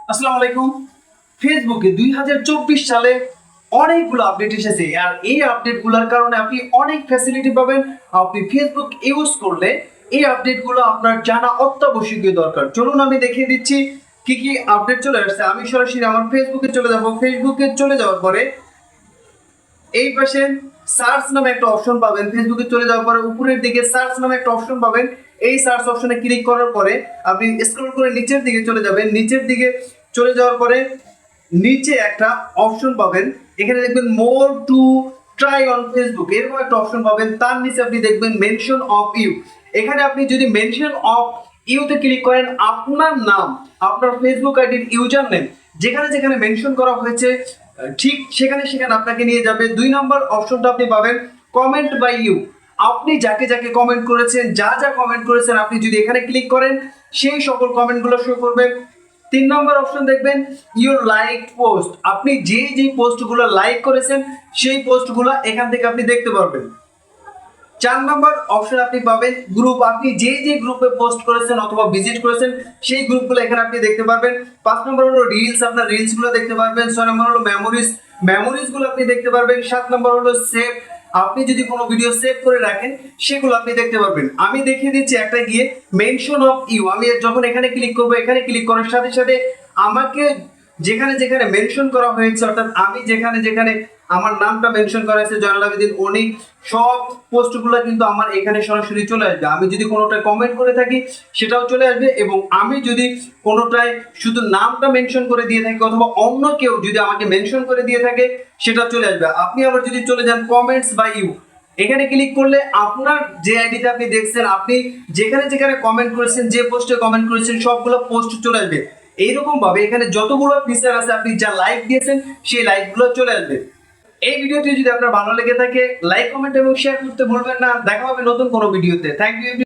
আসসালামু আলাইকুম। ফেসবুকে 2024 সালে অনেকগুলো আপডেট এসেছে, আর এই আপডেটগুলোর কারণে আপনি অনেক ফ্যাসিলিটি পাবেন। আপনি ফেসবুক ইউজ করলে এই আপডেটগুলো আপনার জানা অত্যাবশ্যকীয় দরকার। চলুন আমি দেখিয়ে দিচ্ছি কি কি আপডেট চলে আসছে। আমি সরাসরি আমার ফেসবুকে চলে যাব। ফেসবুকে চলে যাওয়ার পরে এই পাশে সার্চ নামে একটা অপশন পাবেন। ফেসবুকে চলে যাওয়ার পরে উপরের দিকে সার্চ নামে একটা অপশন পাবেন। এই সার্চ অপশনে ক্লিক করার পরে আপনি স্ক্রল করে নিচের দিকে চলে যাবেন। নিচের দিকে চলে যাওয়ার পরে নিচে একটা অপশন পাবেন, এখানে দেখবেন more to try on Facebook, এরকম একটা অপশন পাবেন। তার নিচে আপনি দেখবেন মেনশন অফ ইউ। এখানে আপনি যদি মেনশন অফ ইউতে ক্লিক করেন, আপনার নাম, আপনার ফেসবুক আইডির ইউজার নেম যেখানে যেখানে মেনশন করা হয়েছে ঠিক সেখানে সেখানে আপনাকে নিয়ে যাবে। 2 নম্বর অপশনটা আপনি পাবেন কমেন্ট বাই ইউ। আপনি যাকে যাকে কমেন্ট করেছেন, যা যা কমেন্ট করেছেন, আপনি যদি এখানে ক্লিক করেন সেই সকল কমেন্টগুলো শো করবে। 3 নম্বর অপশন দেখবেন ইউর লাইক পোস্ট। আপনি যে পোস্টগুলো লাইক করেছেন সেই পোস্টগুলো এখান থেকে আপনি দেখতে পারবেন। 4 নম্বর অপশন আপনি পাবেন গ্রুপ। আপনি যে গ্রুপে পোস্ট করেছেন অথবা ভিজিট করেছেন সেই গ্রুপগুলো এখানে আপনি দেখতে পারবেন। 5 নম্বর হলো রিলস, আপনার রিলসগুলো দেখতে পারবেন। 6 নম্বর হলো মেমোরিজগুলো আপনি দেখতে পারবেন। 7 নম্বর হলো সেভ, আপনি যদি কোনো ভিডিও সেভ করে রাখেন সেগুলো আপনি দেখতে পারবেন। আমি দেখিয়ে দিচ্ছি একটা গিয়ে মেনশন অফ ইউ। আমি যখন এখানে ক্লিক করব, এখানে ক্লিক করার সাথে সাথে আমাকে যেখানে যেখানে মেনশন করা হয়েছে, অর্থাৎ আমি যেখানে যেখানে আমার নামটা মেনশন করা হয়েছে জয়নাল আবেদিন উনি, সব পোস্টগুলো কিন্তু আমার এখানে সরাসরি চলে আসবে। আমি যদি কোনোটায় কমেন্ট করে থাকি সেটাও চলে আসবে, এবং আমি যদি কোনোটায় শুধু নামটা মেনশন করে দিয়ে থাকি অথবা অন্য কেউ যদি আমাকে মেনশন করে দিয়ে থাকে সেটা চলে আসবে। আপনি আবার যদি চলে যান কমেন্টস বাই ইউ, এখানে ক্লিক করলে আপনার যে আইডিতে আপনি দেখছেন, আপনি যেখানে যেখানে কমেন্ট করেছেন, যে পোস্টে কমেন্ট করেছেন সবগুলো পোস্ট চলে আসবে। এইরকম ভাবে এখানে যতগুলো ফিচার আছে, আপনি যা লাইক দিয়েছেন সেই লাইকগুলো চলে আসবে। এই ভিডিওটি যদি আপনার ভালো লেগে থাকে লাইক, কমেন্ট এবং শেয়ার করতে ভুলবেন না। দেখা হবে নতুন কোনো ভিডিওতে। Thank you.